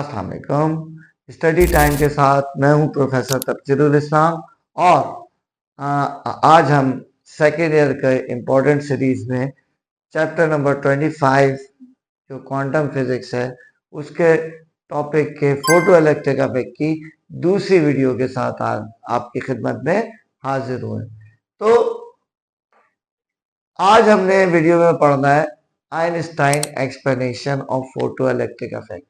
अस्सलाम वालेकुम। Study time के साथ मैं हूं प्रोफेसर तफसीरुल इस्लाम और आज हम सेकेंड ईयर के इम्पोर्टेंट सीरीज में चैप्टर नंबर 25 जो क्वांटम फिजिक्स है उसके टॉपिक के फोटो इलेक्ट्रिक इफेक्ट की दूसरी वीडियो के साथ आज आपकी खिदमत में हाजिर हुए। तो आज हमने वीडियो में पढ़ना है Einstein explanation of photo electric effect.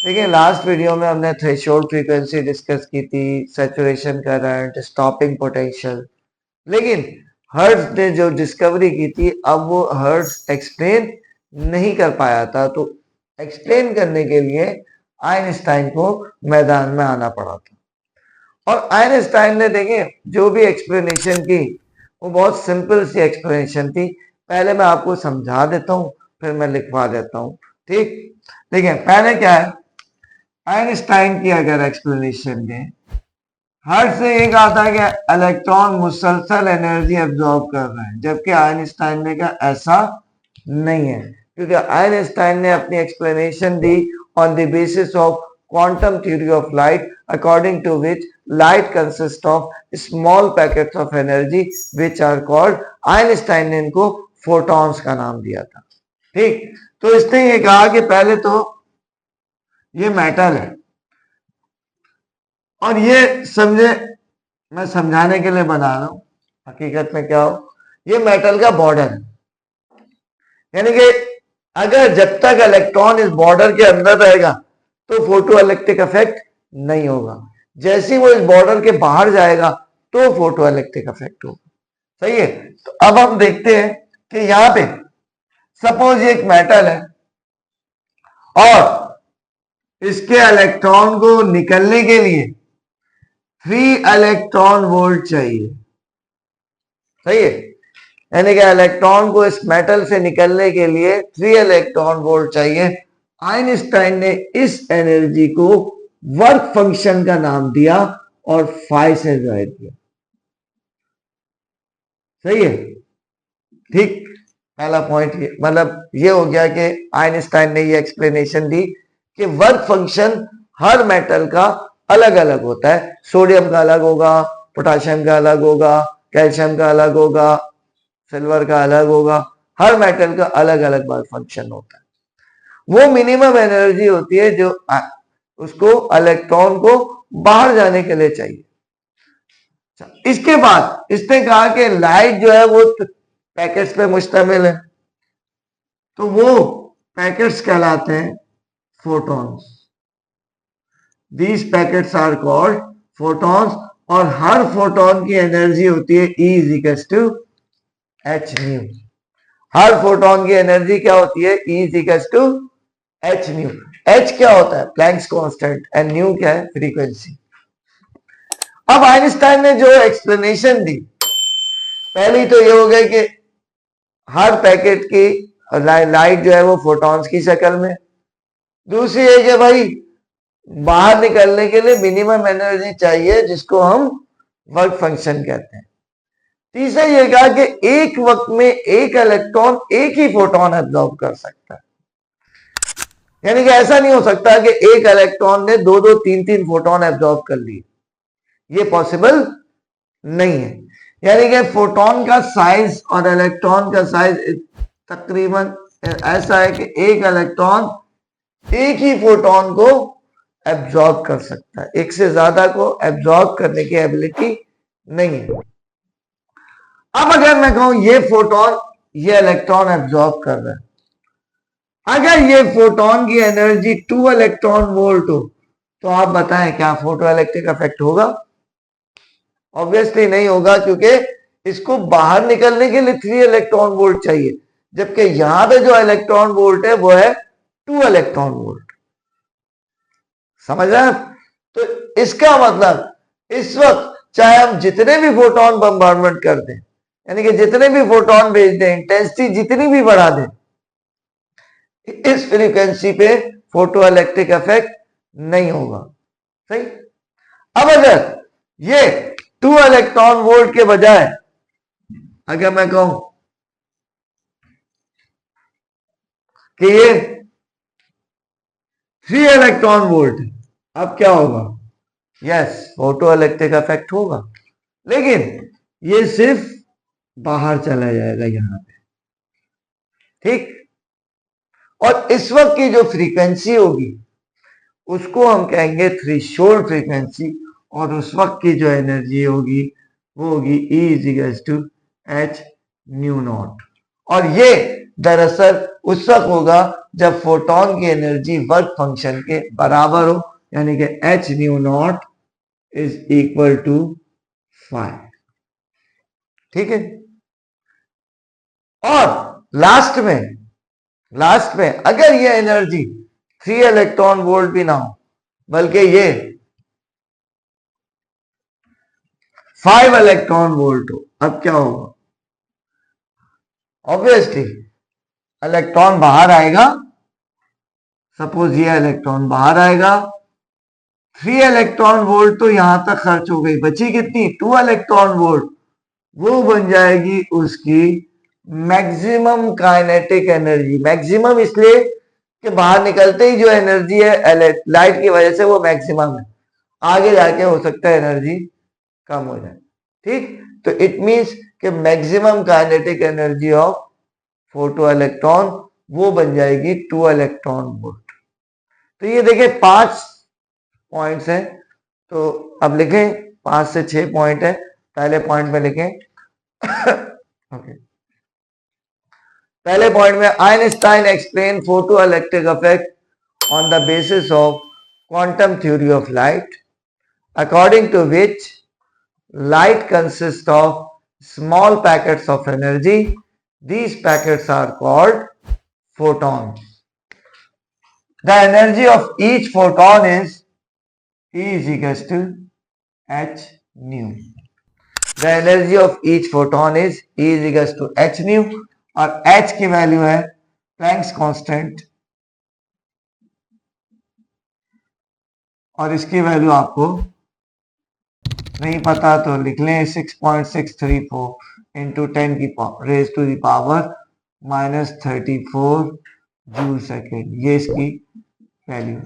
देखिए लास्ट वीडियो में हमने थ्रेशोल्ड फ्रीक्वेंसी डिस्कस की थी, सैचुरेशन करंट, स्टॉपिंग पोटेंशियल, लेकिन हर्ट्ज ने जो डिस्कवरी की थी अब वो हर्ट्ज एक्सप्लेन नहीं कर पाया था, तो एक्सप्लेन करने के लिए आइंस्टाइन को मैदान में आना पड़ा था। और आइंस्टाइन ने देखिए जो भी एक्सप्लेनेशन की वो बहुत सिंपल सी एक्सप्लेनेशन थी। पहले मैं आपको समझा देता हूँ फिर मैं लिखवा देता हूँ, ठीक। देखिए पहले क्या है, आइंस्टाइन की अगर एक्सप्लेनेशन दें, हर्ट्ज से ये कहा था कि इलेक्ट्रॉन मुसलसल एनर्जी एब्जॉर्ब कर रहे हैं, जबकि आइंस्टाइन ने कहा ऐसा नहीं है, क्योंकि आइंस्टाइन ने अपनी एक्सप्लेनेशन दी on the basis of quantum theory of light, according to which light consist of small packets of energy which are called, Einstein ने इनको फोटॉन्स का नाम दिया था, ठीक। तो इसने ये कहा कि पहले तो ये मेटल है और ये समझे, मैं समझाने के लिए बना रहा हूं, हकीकत में क्या हो, ये मेटल का बॉर्डर है। यानी कि अगर जब तक इलेक्ट्रॉन इस बॉर्डर के अंदर रहेगा तो फोटो इलेक्ट्रिक इफेक्ट नहीं होगा, जैसे ही वो इस बॉर्डर के बाहर जाएगा तो फोटो इलेक्ट्रिक इफेक्ट होगा। सही है। तो अब हम देखते हैं कि यहां पे सपोज ये एक मेटल है और इसके इलेक्ट्रॉन को निकलने के लिए 3 इलेक्ट्रॉन वोल्ट चाहिए। सही है। यानी कि इलेक्ट्रॉन को इस मेटल से निकलने के लिए 3 इलेक्ट्रॉन वोल्ट चाहिए। आइंस्टाइन ने इस एनर्जी को वर्क फंक्शन का नाम दिया और फाइ से डिवाइड किया। सही है, ठीक। पहला पॉइंट ये मतलब ये हो गया कि आइंस्टाइन ने ये एक्सप्लेनेशन दी कि वर्क फंक्शन हर मेटल का अलग अलग होता है। सोडियम का अलग होगा, पोटाशियम का अलग होगा, कैल्शियम का अलग होगा, सिल्वर का अलग होगा, हर मेटल का अलग अलग वर्क फंक्शन होता है। वो मिनिमम एनर्जी होती है जो उसको इलेक्ट्रॉन को बाहर जाने के लिए चाहिए। इसके बाद इसने कहा कि लाइट जो है वो पैकेट्स पे मुश्तमिल है, तो वो पैकेट्स कहलाते हैं photons. These packets are called photons और हर फोटॉन की एनर्जी होती है E is equal to H nu. हर फोटॉन की एनर्जी क्या होती है? E is equal to H nu. H क्या होता है? प्लैंक्स कांस्टेंट, एंड न्यू क्या है? फ्रीक्वेंसी। अब आइंस्टाइन ने जो एक्सप्लेनेशन दी, पहली तो ये हो गई कि हर पैकेट की लाइट जो है वो फोटॉन्स की शक्ल में। दूसरी है कि भाई बाहर निकलने के लिए मिनिमम एनर्जी चाहिए जिसको हम वर्क फंक्शन कहते हैं। तीसरा ये कहा कि एक वक्त में एक इलेक्ट्रॉन एक ही फोटोन एब्जॉर्ब कर सकता है, यानी कि ऐसा नहीं हो सकता कि एक इलेक्ट्रॉन ने दो दो तीन तीन फोटोन एब्जॉर्ब कर लिए, ये पॉसिबल नहीं है। यानी कि फोटोन का साइज और इलेक्ट्रॉन का साइज तकरीबन ऐसा है कि एक इलेक्ट्रॉन एक ही फोटोन को एब्जॉर्ब कर सकता है, एक से ज्यादा को एब्जॉर्ब करने की एबिलिटी नहीं है। अब अगर मैं कहूं ये फोटोन ये इलेक्ट्रॉन एब्जॉर्ब कर रहा है, अगर ये फोटोन की एनर्जी 2 इलेक्ट्रॉन वोल्ट हो, तो आप बताएं क्या फोटो इलेक्ट्रिक इफेक्ट होगा? ऑब्वियसली नहीं होगा, क्योंकि इसको बाहर निकलने के लिए 3 इलेक्ट्रॉन वोल्ट चाहिए, जबकि यहां पे जो इलेक्ट्रॉन वोल्ट है वो है 2 इलेक्ट्रॉन वोल्ट। समझ रहे हैं? तो इसका मतलब इस वक्त चाहे हम जितने भी फोटोन बम्बार्डमेंट कर दें, यानी कि जितने भी फोटोन भेज दें, इंटेंसिटी जितनी भी बढ़ा दें, इस फ्रीक्वेंसी पे फोटो इलेक्ट्रिक इफेक्ट नहीं होगा। सही। अब अगर ये 2 इलेक्ट्रॉन वोल्ट के बजाय अगर मैं कहूं कि ये 3 इलेक्ट्रॉन वोल्ट। अब क्या होगा? यस, फोटो इलेक्ट्रिक इफेक्ट होगा, लेकिन ये सिर्फ बाहर चला जाएगा यहां पे, ठीक। और इस वक्त की जो फ्रीक्वेंसी होगी उसको हम कहेंगे थ्रेशोल्ड फ्रीक्वेंसी, और उस वक्त की जो एनर्जी होगी वो होगी E is to H nu naught. और ये दरअसल उस वक्त होगा जब फोटोन की एनर्जी वर्क फंक्शन के बराबर हो, यानी कि H nu naught is equal to 5, ठीक है। और लास्ट में अगर ये एनर्जी 3 इलेक्ट्रॉन वोल्ट भी ना हो, बल्कि ये 5 इलेक्ट्रॉन वोल्ट हो, अब क्या होगा? ऑब्वियसली इलेक्ट्रॉन बाहर आएगा। सपोज ये इलेक्ट्रॉन बाहर आएगा, 3 इलेक्ट्रॉन वोल्ट तो यहां तक खर्च हो गई, बची कितनी? 2 इलेक्ट्रॉन वोल्ट। वो बन जाएगी उसकी मैक्सिमम काइनेटिक एनर्जी। मैक्सिमम इसलिए कि बाहर निकलते ही जो एनर्जी है लाइट की वजह से वो मैक्सिमम है, आगे जाके हो सकता है एनर्जी कम हो जाए, ठीक। तो इट मींस कि maximum kinetic energy of photo electron वो बन जाएगी 2 इलेक्ट्रॉन वोल्ट। तो ये देखिए 5 पॉइंट्स हैं, तो अब लिखें 5 से 6 पॉइंट है। पहले पॉइंट में लिखें ओके। पहले पॉइंट में Einstein explain photoelectric effect on the basis of quantum theory of light, according to which light consists of small packets of energy. These packets are called photons. The energy of each photon is E is equals to h nu. The energy of each photon is E is equals to h nu, और h की value है Planck's constant, और इसकी value आपको नहीं पता तो लिख लें 6.634 इंटू 10 की raise to the power -34 joule second, ये इसकी वैल्यू,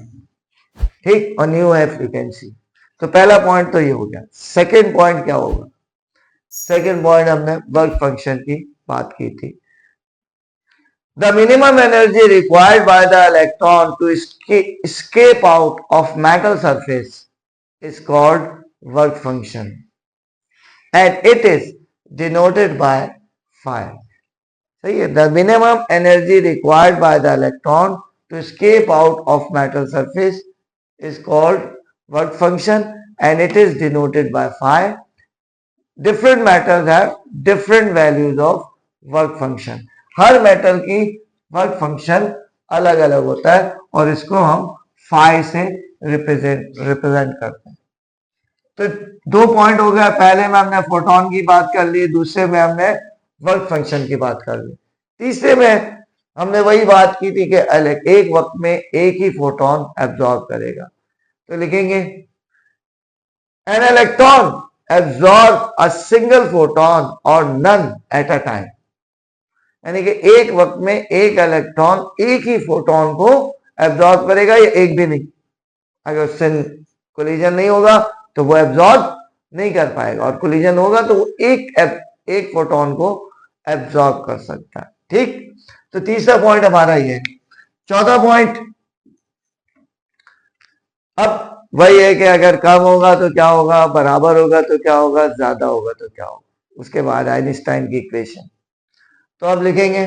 ठीक। और न्यू है फ्रीक्वेंसी। तो पहला पॉइंट तो ये हो गया। सेकंड पॉइंट क्या होगा? सेकंड पॉइंट हमने वर्क फंक्शन की बात की थी। The minimum energy required by the electron to escape out of metal surface is called work function, and it is denoted by phi. सही है। The minimum energy required by the electron to escape out of metal surface is called work function, and it is denoted by phi. Different metals have different values of work function. Her metal की work function अलग अलग होता है, और इसको हम phi से represent करते हैं। तो 2 पॉइंट हो गया। पहले में हमने फोटोन की बात कर ली, दूसरे में हमने वर्क फंक्शन की बात कर ली, तीसरे में हमने वही बात की थी कि एक वक्त में एक ही फोटोन एब्जॉर्ब करेगा। तो लिखेंगे an electron absorb a single photon और नन एट अ टाइम, यानी कि एक वक्त में एक इलेक्ट्रॉन एक ही फोटोन को एब्जॉर्ब करेगा, या एक भी नहीं। अगर उससे कोलिजन नहीं होगा तो वो एब्जॉर्ब नहीं कर पाएगा, और कोलिजन होगा तो वो एक फोटोन को एब्जॉर्ब कर सकता है, ठीक। तो तीसरा पॉइंट हमारा ये। चौथा पॉइंट, अब वही है कि अगर कम होगा तो क्या होगा, बराबर होगा तो क्या होगा, ज्यादा होगा तो क्या होगा। उसके बाद आइंस्टाइन की इक्वेशन। तो अब लिखेंगे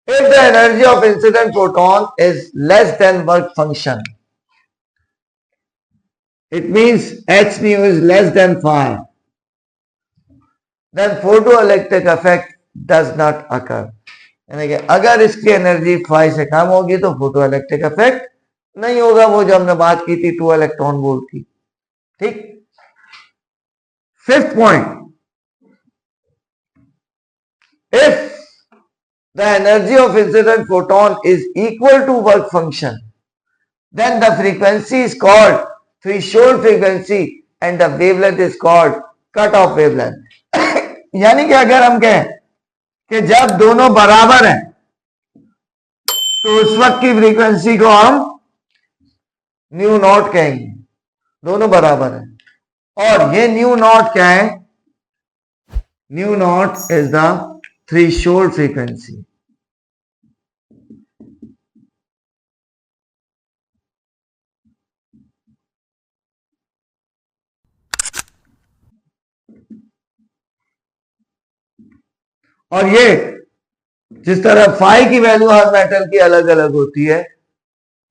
if the energy of incident photon is less than work function, it means h nu is less than phi, then photoelectric effect does not occur. यानी कि अगर इसकी एनर्जी phi से कम होगी तो फोटो इलेक्ट्रिक इफेक्ट नहीं होगा, वो जो हमने बात की थी 2 इलेक्ट्रॉन वोल्ट की, ठीक। Fifth point, if the energy of incident photon is equal to work function, then the frequency is called threshold frequency and the wavelength is called cut off wavelength. यानी कि अगर हम कहें कि जब दोनों बराबर हैं तो उस वक्त की फ्रीक्वेंसी को हम न्यू नॉट कहेंगे, दोनों बराबर है। और ये न्यू नॉट क्या है? New naught is the threshold frequency. और ये जिस तरह फाई की वैल्यू हर मेटल की अलग अलग होती है,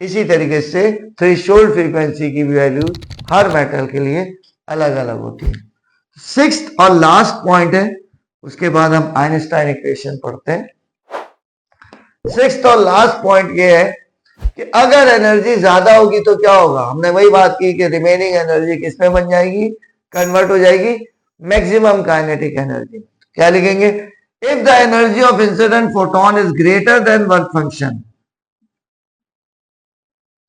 इसी तरीके से थ्रेशोल्ड फ्रीक्वेंसी की वैल्यू हर मेटल के लिए अलग अलग होती है। सिक्स्थ और लास्ट पॉइंट है, उसके बाद हम आइंस्टाइन इक्वेशन पढ़ते हैं। सिक्स्थ और लास्ट पॉइंट ये है कि अगर एनर्जी ज्यादा होगी तो क्या होगा? हमने वही बात की कि रिमेनिंग एनर्जी किसमें बन जाएगी? कन्वर्ट हो जाएगी मैक्सिमम काइनेटिक एनर्जी। क्या लिखेंगे? If the energy of incident photon is greater then work function,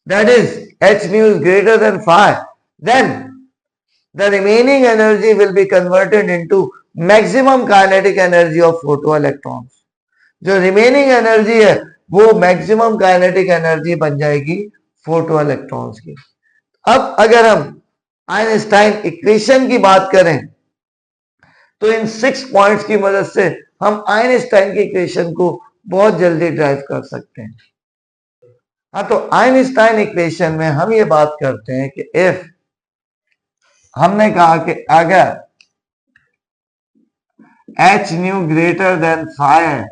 that is h nu is greater than phi, then the remaining energy will be converted into maximum kinetic energy of photoelectrons. जो remaining energy है वो maximum kinetic energy बन जाएगी photo electrons की। अब अगर हम Einstein equation की बात करें तो इन 6 पॉइंट्स की मदद से हम आइंस्टाइन की इक्वेशन को बहुत जल्दी ड्राइव कर सकते हैं। हाँ, तो आइंस्टाइन इक्वेशन में हम ये बात करते हैं कि इफ हमने कहा कि अगर h nu greater than phi है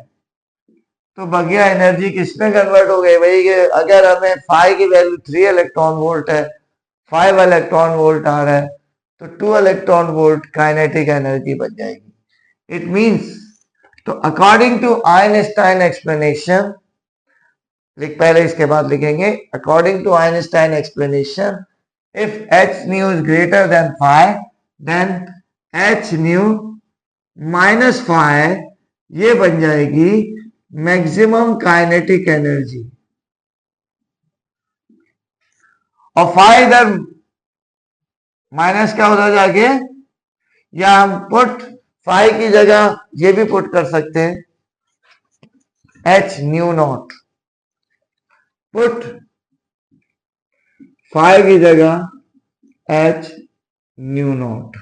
तो बगिया एनर्जी किसमें कन्वर्ट हो गई भाई? कि अगर हमें फाई की वैल्यू 3 इलेक्ट्रॉन वोल्ट है, 5 इलेक्ट्रॉन वोल्ट आ रहा है, तो 2 इलेक्ट्रॉन वोल्ट काइनेटिक एनर्जी बन जाएगी। इट मींस, तो अकॉर्डिंग टू आइंस्टाइन एक्सप्लेनेशन, पहले इसके बाद लिखेंगे according to Einstein explanation, if h nu is greater than phi then h nu minus phi ये बन जाएगी मैक्सिमम काइनेटिक एनर्जी। और फाई इधर माइनस क्या होता जाके, या हम पुट फाई की जगह ये भी पुट कर सकते हैं h nu naught, put phi की जगह h न्यू नॉट।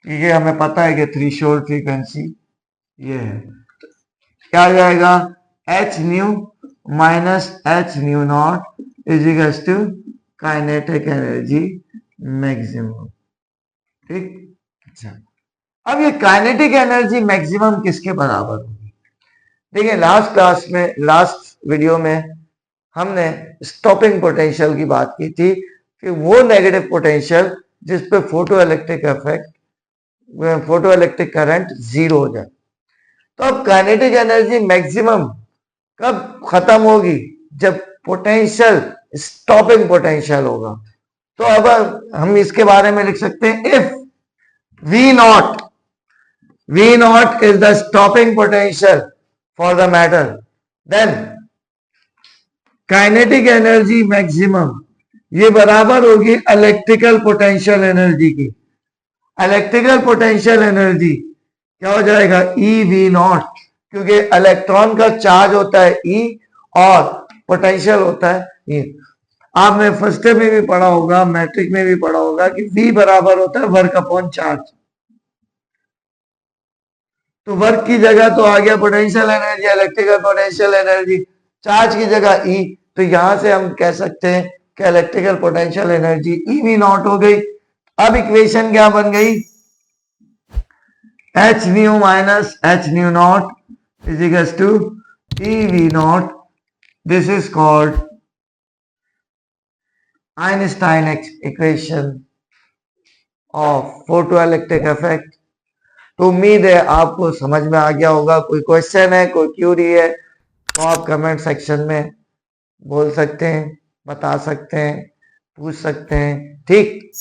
ये हमें पता है कि थ्रेशोल्ड फ्रीक्वेंसी ये है, तो क्या आ जाएगा? h nu minus h nu naught is equals to kinetic energy maximum. ठीक, अच्छा। अब ये काइनेटिक एनर्जी मैक्सिमम किसके बराबर होगी? देखिए, लास्ट क्लास में, लास्ट वीडियो में हमने स्टॉपिंग पोटेंशियल की बात की थी कि वो नेगेटिव पोटेंशियल जिस पे photo electric effect, photo electric current zero हो जाए। तो अब काइनेटिक एनर्जी मैक्सिमम कब खत्म होगी? जब पोटेंशियल स्टॉपिंग पोटेंशियल होगा। तो अब हम इसके बारे में लिख सकते हैं, if V naught is the stopping potential for the matter, then kinetic energy maximum ये बराबर होगी इलेक्ट्रिकल पोटेंशियल एनर्जी की। इलेक्ट्रिकल पोटेंशियल एनर्जी क्या हो जाएगा? EV नॉट, क्योंकि इलेक्ट्रॉन का चार्ज होता है E और पोटेंशियल होता है E। आपने फर्स्ट में भी पढ़ा होगा, मैट्रिक में भी पढ़ा होगा कि V बराबर होता है वर्क अपॉन चार्ज। तो वर्क की जगह तो आ गया potential energy, electrical potential energy, charge की जगह E। तो यहां से हम कह सकते हैं कि electrical potential energy EV naught हो गई। अब इक्वेशन क्या बन गई? h nu minus h nu naught is equals to EV naught. This is called Einstein equation of photoelectric effect. तो उम्मीद है आपको समझ में आ गया होगा। कोई क्वेश्चन है, कोई क्यूरी है तो आप कमेंट सेक्शन में बोल सकते हैं, बता सकते हैं, पूछ सकते हैं। ठीक,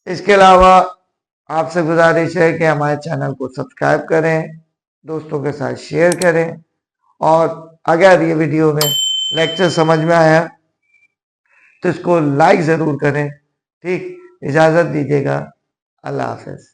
इसके अलावा आपसे गुजारिश है कि हमारे चैनल को सब्सक्राइब करें, दोस्तों के साथ शेयर करें, और अगर ये वीडियो में लेक्चर समझ में आया तो इसको लाइक जरूर करें। ठीक, इजाजत दीजिएगा। अल्लाह हाफिज।